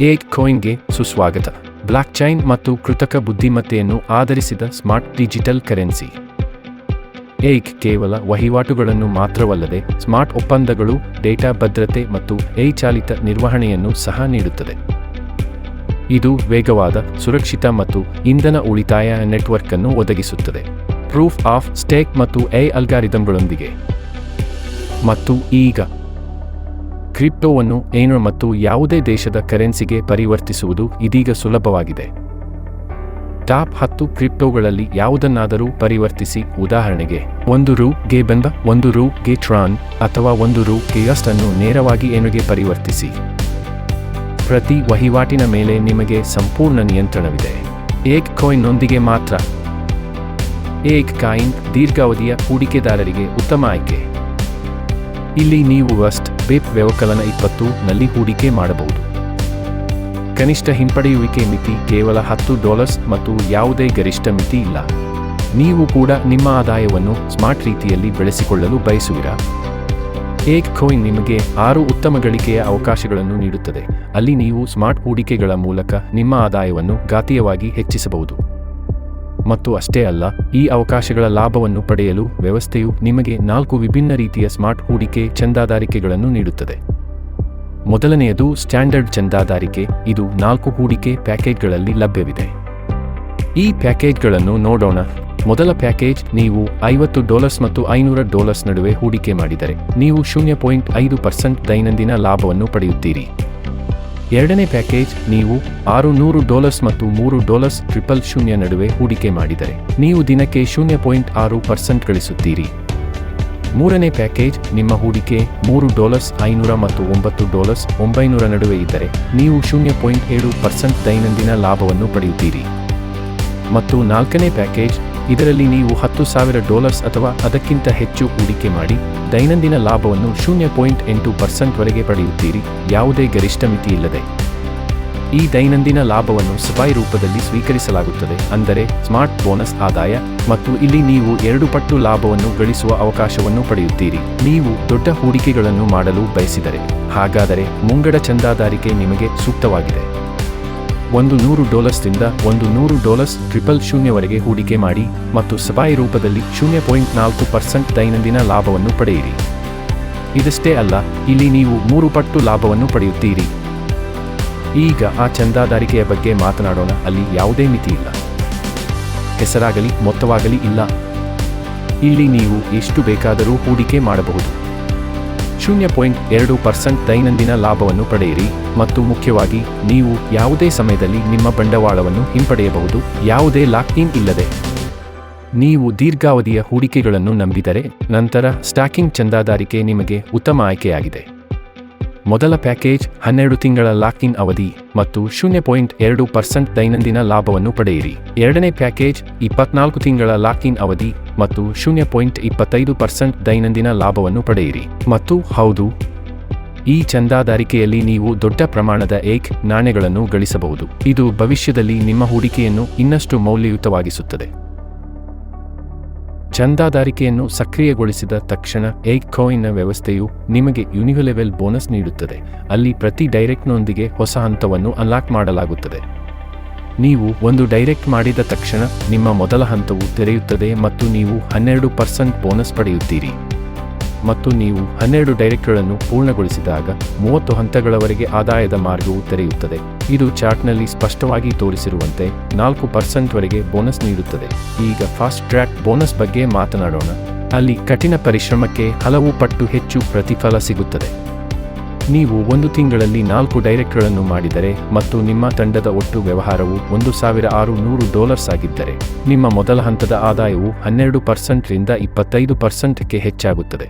ಏಕ್ ಕಾಯಿನ್ಗೆ ಸುಸ್ವಾಗತ. ಬ್ಲಾಕ್ಚೈನ್ ಮತ್ತು ಕೃತಕ ಬುದ್ಧಿಮತ್ತೆಯನ್ನು ಆಧರಿಸಿದ ಸ್ಮಾರ್ಟ್ ಡಿಜಿಟಲ್ ಕರೆನ್ಸಿ. ಏಕ್ ಕೇವಲ ವಹಿವಾಟುಗಳನ್ನು ಮಾತ್ರವಲ್ಲದೆ ಸ್ಮಾರ್ಟ್ ಒಪ್ಪಂದಗಳು, ಡೇಟಾ ಭದ್ರತೆ ಮತ್ತು AI ಚಾಲಿತ ನಿರ್ವಹಣೆಯನ್ನು ಸಹ ನೀಡುತ್ತದೆ. ಇದು ವೇಗವಾದ, ಸುರಕ್ಷಿತ ಮತ್ತು ಇಂಧನ ಉಳಿತಾಯ ನೆಟ್ವರ್ಕ್ ಅನ್ನು ಒದಗಿಸುತ್ತದೆ. ಪ್ರೂಫ್ ಆಫ್ ಸ್ಟೇಕ್ ಮತ್ತು AI ಅಲ್ಗಾರಿದಮ್ಗಳೊಂದಿಗೆ. ಮತ್ತು ಈಗ ಕ್ರಿಪ್ಟೋವನ್ನು ಏನೋ ಮತ್ತು ಯಾವುದೇ ದೇಶದ ಕರೆನ್ಸಿಗೆ ಪರಿವರ್ತಿಸುವುದು ಇದೀಗ ಸುಲಭವಾಗಿದೆ. ಟಾಪ್ 10 ಕ್ರಿಪ್ಟೋಗಳಲ್ಲಿ ಯಾವುದನ್ನಾದರೂ ಪರಿವರ್ತಿಸಿ. ಉದಾಹರಣೆಗೆ, $1 ಬೆಂಬ, $1 ಟ್ರಾನ್ ಅಥವಾ $1 ಯಸ್ಟ್ ಅನ್ನು ನೇರವಾಗಿ ಏನೋಗೆ ಪರಿವರ್ತಿಸಿ. ಪ್ರತಿ ವಹಿವಾಟಿನ ಮೇಲೆ ನಿಮಗೆ ಸಂಪೂರ್ಣ ನಿಯಂತ್ರಣವಿದೆ. ಏಕ್ ಕಾಯಿನ್ನೊಂದಿಗೆ ಮಾತ್ರ. ಏಕ್ ಕಾಯಿನ್ ದೀರ್ಘಾವಧಿಯ ಹೂಡಿಕೆದಾರರಿಗೆ ಉತ್ತಮ ಆಯ್ಕೆ. ಇಲ್ಲಿ ನೀವು ವಸ್ಟ್ ಬೇಪ್ ವ್ಯವಕಲನ 20 ನಲ್ಲಿ ಹೂಡಿಕೆ ಮಾಡಬಹುದು. ಕನಿಷ್ಠ ಹಿಂಪಡೆಯುವಿಕೆ ಮಿತಿ ಕೇವಲ $10 ಮತ್ತು ಯಾವುದೇ ಗರಿಷ್ಠ ಮಿತಿ ಇಲ್ಲ. ನೀವು ಕೂಡ ನಿಮ್ಮ ಆದಾಯವನ್ನು ಸ್ಮಾರ್ಟ್ ರೀತಿಯಲ್ಲಿ ಬೆಳೆಸಿಕೊಳ್ಳಲು ಬಯಸುವಿರಾ? ಏಕ್ ಕಾಯಿನ್ ನಿಮಗೆ 6 ಉತ್ತಮ ಗಳಿಕೆಯ ಅವಕಾಶಗಳನ್ನು ನೀಡುತ್ತದೆ, ಅಲ್ಲಿ ನೀವು ಸ್ಮಾರ್ಟ್ ಹೂಡಿಕೆಗಳ ಮೂಲಕ ನಿಮ್ಮ ಆದಾಯವನ್ನು ಘಾತೀಯವಾಗಿ ಹೆಚ್ಚಿಸಬಹುದು. ಮತ್ತು ಅಷ್ಟೇ ಅಲ್ಲ, ಈ ಅವಕಾಶಗಳ ಲಾಭವನ್ನು ಪಡೆಯಲು ವ್ಯವಸ್ಥೆಯು ನಿಮಗೆ 4 ವಿಭಿನ್ನ ರೀತಿಯ ಸ್ಮಾರ್ಟ್ ಹೂಡಿಕೆ ಚಂದಾದಾರಿಕೆಗಳನ್ನು ನೀಡುತ್ತದೆ. ಮೊದಲನೆಯದು ಸ್ಟ್ಯಾಂಡರ್ಡ್ ಚಂದಾದಾರಿಕೆ. ಇದು 4 ಹೂಡಿಕೆ ಪ್ಯಾಕೇಜ್ಗಳಲ್ಲಿ ಲಭ್ಯವಿದೆ. ಈ ಪ್ಯಾಕೇಜ್ಗಳನ್ನು ನೋಡೋಣ. ಮೊದಲ ಪ್ಯಾಕೇಜ್, ನೀವು $50 ಮತ್ತು $500 ನಡುವೆ ಹೂಡಿಕೆ ಮಾಡಿದರೆ ನೀವು 0.5% ದೈನಂದಿನ ಲಾಭವನ್ನು ಪಡೆಯುತ್ತೀರಿ. ಎರಡನೇ ಪ್ಯಾಕೇಜ್, ನೀವು $600 ಮತ್ತು $300 ನಡುವೆ ಹೂಡಿಕೆ ಮಾಡಿದರೆ ನೀವು ದಿನಕ್ಕೆ 0.6% ಗಳಿಸುತ್ತೀರಿ. ಮೂರನೇ ಪ್ಯಾಕೇಜ್, ನಿಮ್ಮ ಹೂಡಿಕೆ $3, $500 ಮತ್ತು $900 ನಡುವೆ ಇದ್ದರೆ ನೀವು 0.7% ದೈನಂದಿನ ಲಾಭವನ್ನು ಪಡೆಯುತ್ತೀರಿ. ಮತ್ತು ನಾಲ್ಕನೇ ಪ್ಯಾಕೇಜ್, ಇದರಲ್ಲಿ ನೀವು $10,000 ಅಥವಾ ಅದಕ್ಕಿಂತ ಹೆಚ್ಚು ಹೂಡಿಕೆ ಮಾಡಿ ದೈನಂದಿನ ಲಾಭವನ್ನು 0.8% ವರೆಗೆ ಪಡೆಯುತ್ತೀರಿ, ಯಾವುದೇ ಗರಿಷ್ಠ ಮಿತಿಯಿಲ್ಲದೆ. ಈ ದೈನಂದಿನ ಲಾಭವನ್ನು SPY ರೂಪದಲ್ಲಿ ಸ್ವೀಕರಿಸಲಾಗುತ್ತದೆ, ಅಂದರೆ ಸ್ಮಾರ್ಟ್ ಬೋನಸ್ ಆದಾಯ, ಮತ್ತು ಇಲ್ಲಿ ನೀವು 2 ಪಟ್ಟು ಲಾಭವನ್ನು ಗಳಿಸುವ ಅವಕಾಶವನ್ನು ಪಡೆಯುತ್ತೀರಿ. ನೀವು ದೊಡ್ಡ ಹೂಡಿಕೆಗಳನ್ನು ಮಾಡಲು ಬಯಸಿದರೆ, ಹಾಗಾದರೆ ಮುಂಗಡ ಚಂದಾದಾರಿಕೆ ನಿಮಗೆ ಸೂಕ್ತವಾಗಿದೆ. $100 ರಿಂದ $100 ವರೆಗೆ ಹೂಡಿಕೆ ಮಾಡಿ ಮತ್ತು SPY ರೂಪದಲ್ಲಿ 0.4% ದೈನಂದಿನ ಲಾಭವನ್ನು ಪಡೆಯಿರಿ. ಇದಷ್ಟೇ ಅಲ್ಲ, ಇಲ್ಲಿ ನೀವು 3 ಪಟ್ಟು ಲಾಭವನ್ನು ಪಡೆಯುತ್ತೀರಿ. ಈಗ ಆ ಚಂದಾದಾರಿಕೆಯ ಬಗ್ಗೆ ಮಾತನಾಡೋಣ. ಅಲ್ಲಿ ಯಾವುದೇ ಮಿತಿ ಇಲ್ಲ, ಹೆಸರಾಗಲಿ ಮೊತ್ತವಾಗಲಿ ಇಲ್ಲ. ಇಲ್ಲಿ ನೀವು ಎಷ್ಟು ಬೇಕಾದರೂ ಹೂಡಿಕೆ ಮಾಡಬಹುದು. 0.2% ದೈನಂದಿನ ಲಾಭವನ್ನು ಪಡೆಯಿರಿ, ಮತ್ತು ಮುಖ್ಯವಾಗಿ ನೀವು ಯಾವುದೇ ಸಮಯದಲ್ಲಿ ನಿಮ್ಮ ಬಂಡವಾಳವನ್ನು ಹಿಂಪಡೆಯಬಹುದು, ಯಾವುದೇ ಲಾಕ್ ಇನ್ ಇಲ್ಲದೆ. ನೀವು ದೀರ್ಘಾವಧಿಯ ಹೂಡಿಕೆಗಳನ್ನು ನಂಬಿದರೆ, ನಂತರ ಸ್ಟಾಕಿಂಗ್ ಚಂದಾದಾರಿಕೆ ನಿಮಗೆ ಉತ್ತಮ ಆಯ್ಕೆಯಾಗಿದೆ. ಮೊದಲ ಪ್ಯಾಕೇಜ್ 12 ತಿಂಗಳ ಲಾಕ್ ಇನ್ ಅವಧಿ ಮತ್ತು 0.2% ದೈನಂದಿನ ಲಾಭವನ್ನು ಪಡೆಯಿರಿ. ಎರಡನೇ ಪ್ಯಾಕೇಜ್ 24 ತಿಂಗಳ ಲಾಕ್ ಇನ್ ಅವಧಿ ಮತ್ತು 0.25% ದೈನಂದಿನ ಲಾಭವನ್ನು ಪಡೆಯಿರಿ. ಮತ್ತು ಹೌದು, ಈ ಚಂದಾದಾರಿಕೆಯಲ್ಲಿ ನೀವು ದೊಡ್ಡ ಪ್ರಮಾಣದ ಏಕ್ ನಾಣ್ಯಗಳನ್ನು ಗಳಿಸಬಹುದು. ಇದು ಭವಿಷ್ಯದಲ್ಲಿ ನಿಮ್ಮ ಹೂಡಿಕೆಯನ್ನು ಇನ್ನಷ್ಟು ಮೌಲ್ಯಯುತವಾಗಿಸುತ್ತದೆ. ಚಂದಾದಾರಿಕೆಯನ್ನು ಸಕ್ರಿಯಗೊಳಿಸಿದ ತಕ್ಷಣ ಏಕ್ ಕಾಯಿನ್ನ ವ್ಯವಸ್ಥೆಯು ನಿಮಗೆ ಯುನಿಲೆವೆಲ್ ಬೋನಸ್ ನೀಡುತ್ತದೆ, ಅಲ್ಲಿ ಪ್ರತಿ ಡೈರೆಕ್ಟ್ನೊಂದಿಗೆ ಹೊಸ ಹಂತವನ್ನು ಅನ್ಲಾಕ್ ಮಾಡಲಾಗುತ್ತದೆ. ನೀವು ಒಂದು ಡೈರೆಕ್ಟ್ ಮಾಡಿದ ತಕ್ಷಣ ನಿಮ್ಮ ಮೊದಲ ಹಂತವು ತೆರೆಯುತ್ತದೆ ಮತ್ತು ನೀವು 12% ಬೋನಸ್ ಪಡೆಯುತ್ತೀರಿ. ಮತ್ತು ನೀವು 12 ಡೈರೆಕ್ಟ್ಗಳನ್ನು ಪೂರ್ಣಗೊಳಿಸಿದಾಗ 30 ಹಂತಗಳವರೆಗೆ ಆದಾಯದ ಮಾರ್ಗವು ತೆರೆಯುತ್ತದೆ. ಇದು ಚಾರ್ಟ್ನಲ್ಲಿ ಸ್ಪಷ್ಟವಾಗಿ ತೋರಿಸಿರುವಂತೆ 4% ವರೆಗೆ ಬೋನಸ್ ನೀಡುತ್ತದೆ. ಈಗ ಫಾಸ್ಟ್ ಟ್ರ್ಯಾಕ್ ಬೋನಸ್ ಬಗ್ಗೆ ಮಾತನಾಡೋಣ. ಅಲ್ಲಿ ಕಠಿಣ ಪರಿಶ್ರಮಕ್ಕೆ ಹಲವು ಪಟ್ಟು ಹೆಚ್ಚು ಪ್ರತಿಫಲ ಸಿಗುತ್ತದೆ. ನೀವು 1 ತಿಂಗಳಲ್ಲಿ 4 ಡೈರೆಕ್ಟ್ಗಳನ್ನು ಮಾಡಿದರೆ ಮತ್ತು ನಿಮ್ಮ ತಂಡದ ಒಟ್ಟು ವ್ಯವಹಾರವು $1,600 ಆಗಿದ್ದರೆ, ನಿಮ್ಮ ಮೊದಲ ಹಂತದ ಆದಾಯವು 12% ರಿಂದ 25%ಕ್ಕೆ ಹೆಚ್ಚಾಗುತ್ತದೆ.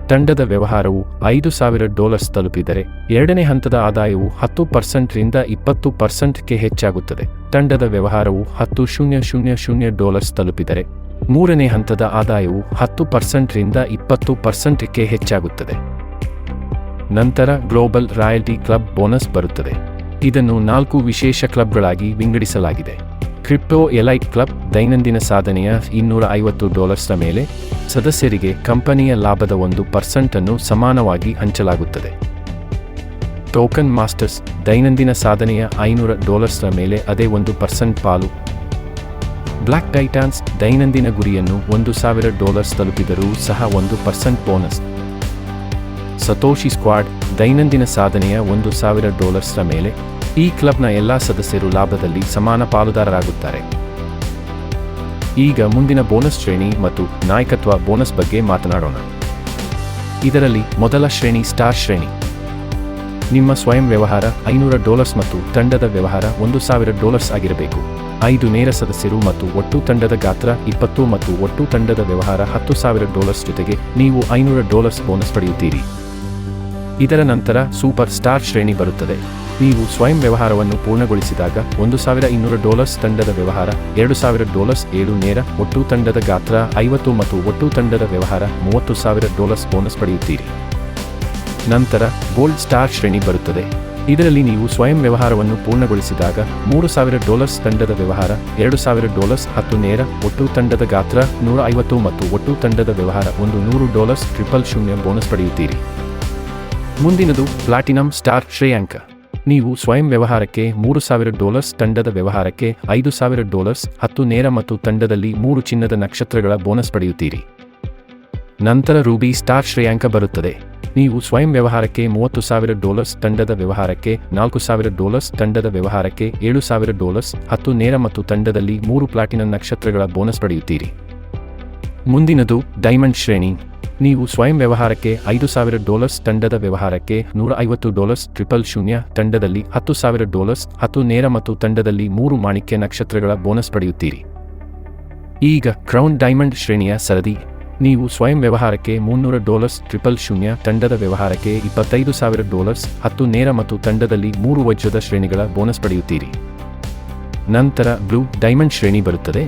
ತಂಡದ ವ್ಯವಹಾರವು $5,000 ತಲುಪಿದರೆ, ಎರಡನೇ ಹಂತದ ಆದಾಯವು 10% ರಿಂದ 20%ಕ್ಕೆ ಹೆಚ್ಚಾಗುತ್ತದೆ. ತಂಡದ ವ್ಯವಹಾರವು $10,000 ತಲುಪಿದರೆ, ಮೂರನೇ ಹಂತದ ಆದಾಯವು 10% ರಿಂದ 20%ಕ್ಕೆ ಹೆಚ್ಚಾಗುತ್ತದೆ. ನಂತರ ಗ್ಲೋಬಲ್ ರಾಯಲ್ಟಿ ಕ್ಲಬ್ ಬೋನಸ್ ಬರುತ್ತದೆ. ಇದನ್ನು 4 ವಿಶೇಷ ಕ್ಲಬ್ಗಳಾಗಿ ವಿಂಗಡಿಸಲಾಗಿದೆ. ಕ್ರಿಪ್ಟೋ ಎಲೈಟ್ ಕ್ಲಬ್ ದೈನಂದಿನ ಸಾಧನೆಯ $250 ಮೇಲೆ ಸದಸ್ಯರಿಗೆ ಕಂಪನಿಯ ಲಾಭದ 1% ಅನ್ನು ಸಮಾನವಾಗಿ ಹಂಚಲಾಗುತ್ತದೆ. ಟೋಕನ್ ಮಾಸ್ಟರ್ಸ್ ದೈನಂದಿನ ಸಾಧನೆಯ $500 ಮೇಲೆ ಅದೇ 1% ಪಾಲು. ಬ್ಲ್ಯಾಕ್ ಟೈಟಾನ್ಸ್ ದೈನಂದಿನ ಗುರಿಯನ್ನು $1,000 ತಲುಪಿದರೂ ಸಹ 1% ಬೋನಸ್. ಸತೋಶಿ ಸ್ಕ್ವಾಡ್ ದೈನಂದಿನ ಸಾಧನೆಯ $1,000 ಮೇಲೆ ಈ ಕ್ಲಬ್ನ ಎಲ್ಲಾ ಸದಸ್ಯರು ಲಾಭದಲ್ಲಿ ಸಮಾನ ಪಾಲುದಾರರಾಗುತ್ತಾರೆ. ಈಗ ಮುಂದಿನ ಬೋನಸ್ ಶ್ರೇಣಿ ಮತ್ತು ನಾಯಕತ್ವ ಬೋನಸ್ ಬಗ್ಗೆ ಮಾತನಾಡೋಣ. ಇದರಲ್ಲಿ ಮೊದಲ ಶ್ರೇಣಿ ಸ್ಟಾರ್ ಶ್ರೇಣಿ. ನಿಮ್ಮ ಸ್ವಯಂ ವ್ಯವಹಾರ $500 ಮತ್ತು ತಂಡದ ವ್ಯವಹಾರ $1,000 ಆಗಿರಬೇಕು. 5 ನೇರ ಸದಸ್ಯರು ಮತ್ತು ಒಟ್ಟು ತಂಡದ ಗಾತ್ರ 20 ಮತ್ತು ಒಟ್ಟು ತಂಡದ ವ್ಯವಹಾರ $10,000 ಜೊತೆಗೆ ನೀವು $500 ಬೋನಸ್ ಪಡೆಯುತ್ತೀರಿ. ಇದರ ನಂತರ ಸೂಪರ್ ಸ್ಟಾರ್ ಶ್ರೇಣಿ ಬರುತ್ತದೆ. ನೀವು ಸ್ವಯಂ ವ್ಯವಹಾರವನ್ನು ಪೂರ್ಣಗೊಳಿಸಿದಾಗ $1,200 ತಂಡದ ವ್ಯವಹಾರ $2,000 7 ನೇರ ಒಟ್ಟು ತಂಡದ ಗಾತ್ರ 50 ಮತ್ತು ಒಟ್ಟು ತಂಡದ ವ್ಯವಹಾರ $30,000 ಬೋನಸ್ ಪಡೆಯುತ್ತೀರಿ. ನಂತರ ಗೋಲ್ಡ್ ಸ್ಟಾರ್ ಶ್ರೇಣಿ ಬರುತ್ತದೆ. ಇದರಲ್ಲಿ ನೀವು ಸ್ವಯಂ ವ್ಯವಹಾರವನ್ನು ಪೂರ್ಣಗೊಳಿಸಿದಾಗ $3,000 ತಂಡದ ವ್ಯವಹಾರ $2,000 10 ನೇರ ಒಟ್ಟು ತಂಡದ ಗಾತ್ರ 150 ಮತ್ತು ಒಟ್ಟು ತಂಡದ ವ್ಯವಹಾರ $100 000 ಬೋನಸ್ ಪಡೆಯುತ್ತೀರಿ. ಮುಂದಿನದು ಪ್ಲಾಟಿನಂ ಸ್ಟಾರ್ ಶ್ರೇಯಾಂಕ. ನೀವು ಸ್ವಯಂ ವ್ಯವಹಾರಕ್ಕೆ $3,000 ತಂಡದ ವ್ಯವಹಾರಕ್ಕೆ $5,000 10 ನೇರ ಮತ್ತು ತಂಡದಲ್ಲಿ 3 ಚಿನ್ನದ ನಕ್ಷತ್ರಗಳ ಬೋನಸ್ ಪಡೆಯುತ್ತೀರಿ. ನಂತರ ರೂಬಿ ಸ್ಟಾರ್ ಶ್ರೇಯಾಂಕ ಬರುತ್ತದೆ. ನೀವು ಸ್ವಯಂ ವ್ಯವಹಾರಕ್ಕೆ $30,000 ತಂಡದ ವ್ಯವಹಾರಕ್ಕೆ $4,000 ತಂಡದ ವ್ಯವಹಾರಕ್ಕೆ $7,000 10 ನೇರ ಮತ್ತು ತಂಡದಲ್ಲಿ 3 ಪ್ಲಾಟಿನಂ ನಕ್ಷತ್ರಗಳ ಬೋನಸ್ ಪಡೆಯುತ್ತೀರಿ. ಮುಂದಿನದು ಡೈಮಂಡ್ ಶ್ರೇಣಿ. ನೀವು ಸ್ವಯಂ ವ್ಯವಹಾರಕ್ಕೆ $5,000 ತಂಡದ ವ್ಯವಹಾರಕ್ಕೆ $150 000 ತಂಡದಲ್ಲಿ $10,000 10 ನೇರ ಮತ್ತು ತಂಡದಲ್ಲಿ 3 ಮಾಣಿಕ್ಯ ನಕ್ಷತ್ರಗಳ ಬೋನಸ್ ಪಡೆಯುತ್ತೀರಿ. ಈಗ ಕ್ರೌನ್ ಡೈಮಂಡ್ ಶ್ರೇಣಿಯ ಸರದಿ. ನೀವು ಸ್ವಯಂ ವ್ಯವಹಾರಕ್ಕೆ $300 000 ತಂಡದ ವ್ಯವಹಾರಕ್ಕೆ $25,000 10 ನೇರ ಮತ್ತು ತಂಡದಲ್ಲಿ 3 ವಜ್ರದ ಶ್ರೇಣಿಗಳ ಬೋನಸ್ ಪಡೆಯುತ್ತೀರಿ. ನಂತರ ಬ್ಲೂ ಡೈಮಂಡ್ ಶ್ರೇಣಿ ಬರುತ್ತದೆ.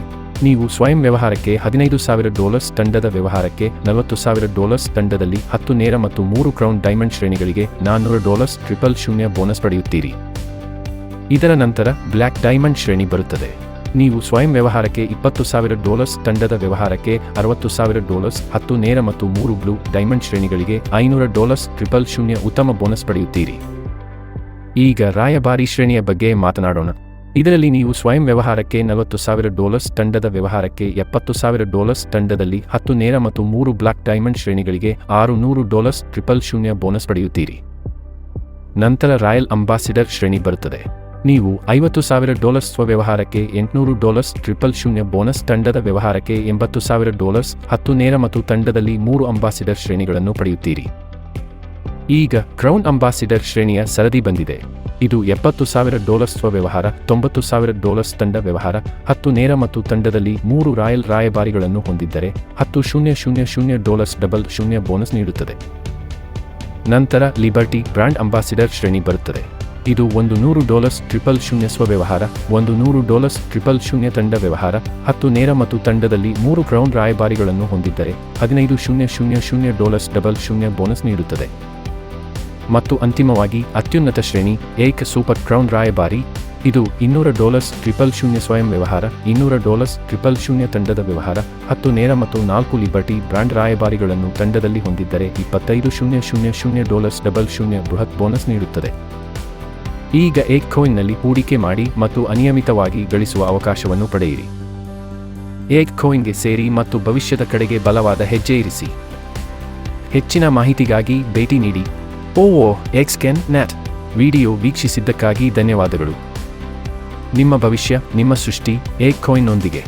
ನೀವು ಸ್ವಯಂ ವ್ಯವಹಾರಕ್ಕೆ $15,000 ತಂಡದ ವ್ಯವಹಾರಕ್ಕೆ $40,000 ತಂಡದಲ್ಲಿ 10 ನೇರ ಮತ್ತು 3 ಕ್ರೌನ್ ಡೈಮಂಡ್ ಶ್ರೇಣಿಗಳಿಗೆ $400 000 ಬೋನಸ್ ಪಡೆಯುತ್ತೀರಿ. ಇದರ ನಂತರ ಬ್ಲ್ಯಾಕ್ ಡೈಮಂಡ್ ಶ್ರೇಣಿ ಬರುತ್ತದೆ. ನೀವು ಸ್ವಯಂ ವ್ಯವಹಾರಕ್ಕೆ $20,000 ತಂಡದ ವ್ಯವಹಾರಕ್ಕೆ $60,000 10 ನೇರ ಮತ್ತು 3 ಬ್ಲೂ ಡೈಮಂಡ್ ಶ್ರೇಣಿಗಳಿಗೆ $500 000 ಉತ್ತಮ ಬೋನಸ್ ಪಡೆಯುತ್ತೀರಿ. ಈಗ ರಾಯಭಾರಿ ಶ್ರೇಣಿಯ ಬಗ್ಗೆ ಮಾತನಾಡೋಣ. ಇದರಲ್ಲಿ ನೀವು ಸ್ವಯಂ ವ್ಯವಹಾರಕ್ಕೆ $40,000 ತಂಡದ ವ್ಯವಹಾರಕ್ಕೆ $70,000 ತಂಡದಲ್ಲಿ 10 ನೇರ ಮತ್ತು 3 ಬ್ಲ್ಯಾಕ್ ಡೈಮಂಡ್ ಶ್ರೇಣಿಗಳಿಗೆ $600 000 ಬೋನಸ್ ಪಡೆಯುತ್ತೀರಿ. ನಂತರ ರಾಯಲ್ ಅಂಬಾಸಿಡರ್ ಶ್ರೇಣಿ ಬರುತ್ತದೆ. ನೀವು $50,000 ಸ್ವವ್ಯವಹಾರಕ್ಕೆ $800 000 ಬೋನಸ್ ತಂಡದ ವ್ಯವಹಾರಕ್ಕೆ $80,000 10 ನೇರ ಮತ್ತು ತಂಡದಲ್ಲಿ 3 ಅಂಬಾಸಿಡರ್ ಶ್ರೇಣಿಗಳನ್ನು ಪಡೆಯುತ್ತೀರಿ. ಈಗ ಕ್ರೌನ್ ಅಂಬಾಸಿಡರ್ ಶ್ರೇಣಿಯ ಸರದಿ ಬಂದಿದೆ. ಇದು $70,000 ಸ್ವವ್ಯವಹಾರ $90,000 ತಂಡ ವ್ಯವಹಾರ 10 ನೇರ ಮತ್ತು ತಂಡದಲ್ಲಿ 3 ರಾಯಲ್ ರಾಯಭಾರಿಗಳನ್ನು ಹೊಂದಿದ್ದರೆ $10,000 ಬೋನಸ್ ನೀಡುತ್ತದೆ. ನಂತರ ಲಿಬರ್ಟಿ ಬ್ರಾಂಡ್ ಅಂಬಾಸಿಡರ್ ಶ್ರೇಣಿ ಬರುತ್ತದೆ. ಇದು $100 000 ಸ್ವವ್ಯವಹಾರ $100 000 ತಂಡ ವ್ಯವಹಾರ 10 ನೇರ ಮತ್ತು ತಂಡದಲ್ಲಿ 3 ಕ್ರೌನ್ ರಾಯಭಾರಿಗಳನ್ನು ಹೊಂದಿದ್ದರೆ $15,000 ಬೋನಸ್ ನೀಡುತ್ತದೆ. ಮತ್ತು ಅಂತಿಮವಾಗಿ ಅತ್ಯುನ್ನತ ಶ್ರೇಣಿ ಏಕ ಸೂಪರ್ ಕ್ರೌನ್ ರಾಯಭಾರಿ. ಇದು $200 ಸ್ವಯಂ ವ್ಯವಹಾರ $200 ತಂಡದ ವ್ಯವಹಾರ 10 ನೇರ ಮತ್ತು 4 ಲಿಬರ್ಟಿ ಬ್ರಾಂಡ್ ರಾಯಭಾರಿಗಳನ್ನು ತಂಡದಲ್ಲಿ ಹೊಂದಿದ್ದರೆ $25,000 ಬೃಹತ್ ಬೋನಸ್ ನೀಡುತ್ತದೆ. ಈಗ ಏಕ್ ಕಾಯಿನ್ನಲ್ಲಿ ಹೂಡಿಕೆ ಮಾಡಿ ಮತ್ತು ಅನಿಯಮಿತವಾಗಿ ಗಳಿಸುವ ಅವಕಾಶವನ್ನು ಪಡೆಯಿರಿ. ಏಕ್ ಕಾಯಿನ್ಗೆ ಸೇರಿ ಮತ್ತು ಭವಿಷ್ಯದ ಕಡೆಗೆ ಬಲವಾದ ಹೆಜ್ಜೆ ಇರಿಸಿ. ಹೆಚ್ಚಿನ ಮಾಹಿತಿಗಾಗಿ ಭೇಟಿ ನೀಡಿ OOXCAN.net. ವಿಡಿಯೋ ವೀಕ್ಷಿಸಿದ್ದಕ್ಕಾಗಿ ಧನ್ಯವಾದಗಳು. ನಿಮ್ಮ ಭವಿಷ್ಯ ನಿಮ್ಮ ಸೃಷ್ಟಿ ಏಕ್ ಕಾಯಿನ್ನೊಂದಿಗೆ.